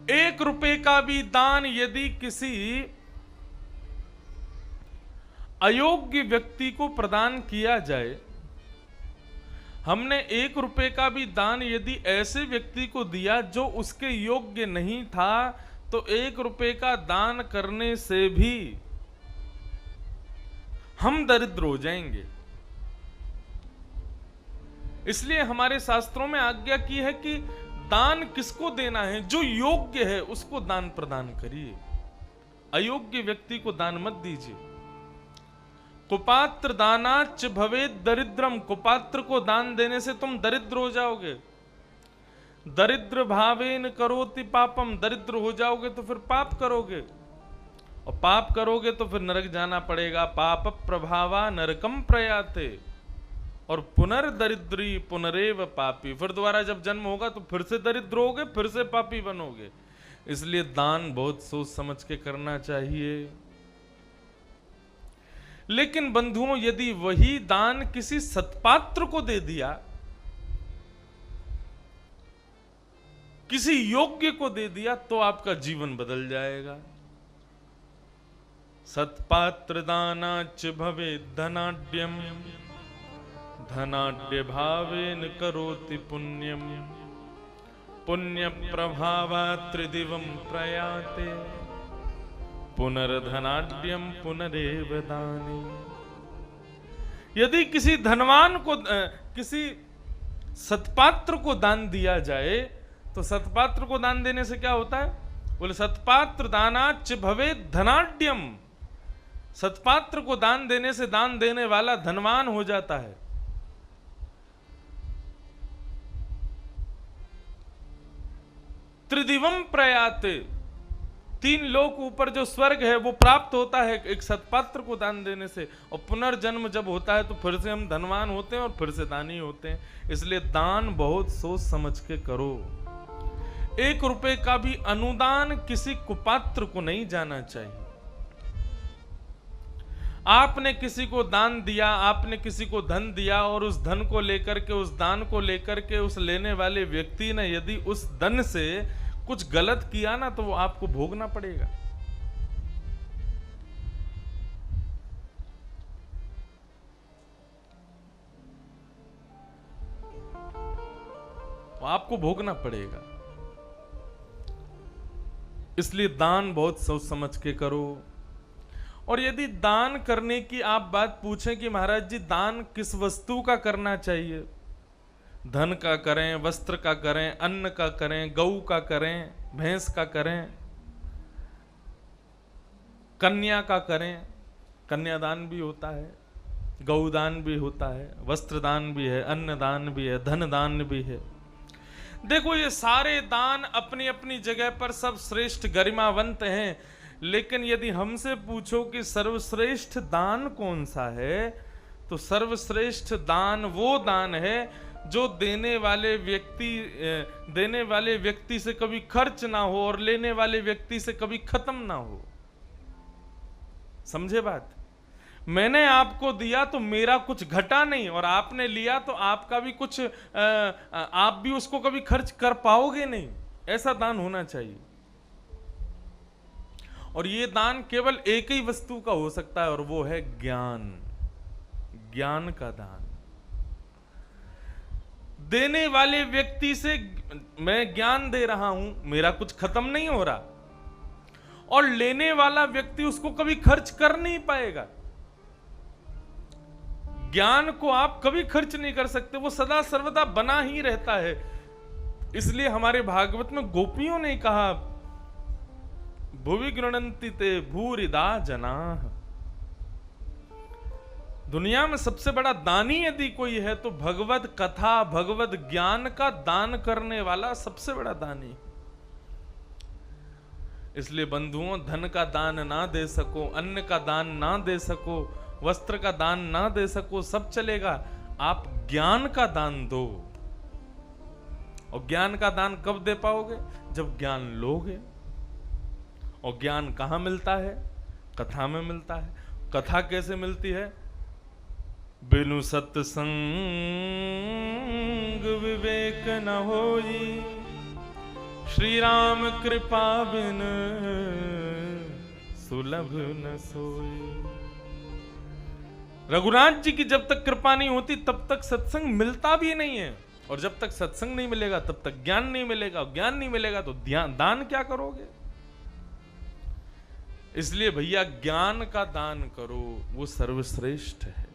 ₹1 का भी दान यदि किसी अयोग्य व्यक्ति को प्रदान किया जाए, हमने ₹1 का भी दान यदि ऐसे व्यक्ति को दिया जो उसके योग्य नहीं था, तो ₹1 का दान करने से भी हम दरिद्र हो जाएंगे। इसलिए हमारे शास्त्रों में आज्ञा की है कि दान किसको देना है, जो योग्य है उसको दान प्रदान करिए, अयोग्य व्यक्ति को दान मत दीजिए। कुपात्र दानाच भवेद दरिद्रम, कुपात्र को दान देने से तुम दरिद्र हो जाओगे। दरिद्र भावेन करोति पापम, दरिद्र हो जाओगे तो फिर पाप करोगे, और पाप करोगे तो फिर नरक जाना पड़ेगा। पाप प्रभावा नरकम प्रयाते, और पुनर्दरिद्री पुनरेव पापी, फिर दोबारा जब जन्म होगा तो फिर से दरिद्र होगे, फिर से पापी बनोगे। इसलिए दान बहुत सोच समझ के करना चाहिए। लेकिन बंधुओं, यदि वही दान किसी सत्पात्र को दे दिया, किसी योग्य को दे दिया, तो आपका जीवन बदल जाएगा। सत्पात्र दानाच भवे धनाढ्यम, धनाढ्य भावेन करोति पुण्यम, पुण्य प्रभावा त्रिदिवं प्रयाते, पुनर्धनाढ्यम पुनरेव दानी। यदि किसी धनवान को, किसी सत्पात्र को दान दिया जाए, तो सत्पात्र को दान देने से क्या होता है? बोले सत्पात्र दानाच भवे धनाढ्यम, सत्पात्र को दान देने से दान देने वाला धनवान हो जाता है। त्रिदिवम प्रयाते, 3 लोक ऊपर जो स्वर्ग है वो प्राप्त होता है एक सत्पात्र को दान देने से। और पुनर्जन्म जब होता है तो फिर से हम धनवान होते हैं और फिर से दानी होते हैं। इसलिए दान बहुत सोच समझ के करो। ₹1 का भी अनुदान किसी कुपात्र को नहीं जाना चाहिए। आपने किसी को दान दिया, आपने किसी को धन दिया, और उस धन को लेकर के, उस दान को लेकर के उस लेने वाले व्यक्ति ने यदि उस धन से कुछ गलत किया ना, तो वो आपको भोगना पड़ेगा। वो आपको भोगना पड़ेगा। इसलिए दान बहुत सोच समझ के करो। और यदि दान करने की आप बात पूछें कि महाराज जी दान किस वस्तु का करना चाहिए, धन का करें, वस्त्र का करें, अन्न का करें, गऊ का करें, भैंस का करें, कन्या का करें, कन्यादान भी होता है, गौदान भी होता है, वस्त्रदान भी है, अन्नदान भी है, धन दान भी है। देखो ये सारे दान अपनी अपनी जगह पर सब श्रेष्ठ गरिमावंत हैं। लेकिन यदि हमसे पूछो कि सर्वश्रेष्ठ दान कौन सा है, तो सर्वश्रेष्ठ दान वो दान है जो देने वाले व्यक्ति से कभी खर्च ना हो और लेने वाले व्यक्ति से कभी खत्म ना हो। समझे बात? मैंने आपको दिया तो मेरा कुछ घटा नहीं, और आपने लिया तो आपका भी कुछ आप भी उसको कभी खर्च कर पाओगे नहीं। ऐसा दान होना चाहिए। और ये दान केवल एक ही वस्तु का हो सकता है, और वो है ज्ञान। ज्ञान का दान। देने वाले व्यक्ति से मैं ज्ञान दे रहा हूं, मेरा कुछ खत्म नहीं हो रहा, और लेने वाला व्यक्ति उसको कभी खर्च कर नहीं पाएगा। ज्ञान को आप कभी खर्च नहीं कर सकते, वो सदा सर्वदा बना ही रहता है। इसलिए हमारे भागवत में गोपियों ने कहा, भुवि गृणन्ति ते भूरिदा जनाः। दुनिया में सबसे बड़ा दानी यदि कोई है तो भगवत कथा, भगवत ज्ञान का दान करने वाला सबसे बड़ा दानी। इसलिए बंधुओं, धन का दान ना दे सको, अन्न का दान ना दे सको, वस्त्र का दान ना दे सको, सब चलेगा। आप ज्ञान का दान दो। और ज्ञान का दान कब दे पाओगे? जब ज्ञान लोगे। और ज्ञान कहां मिलता है? कथा में मिलता है। कथा कैसे मिलती है? बिनु सत्संग विवेक न होई, श्री राम कृपा बिन सुलभ न सोई। रघुनाथ जी की जब तक कृपा नहीं होती तब तक सत्संग मिलता भी नहीं है, और जब तक सत्संग नहीं मिलेगा तब तक ज्ञान नहीं मिलेगा, ज्ञान नहीं मिलेगा तो दान क्या करोगे। इसलिए भैया ज्ञान का दान करो, वो सर्वश्रेष्ठ है।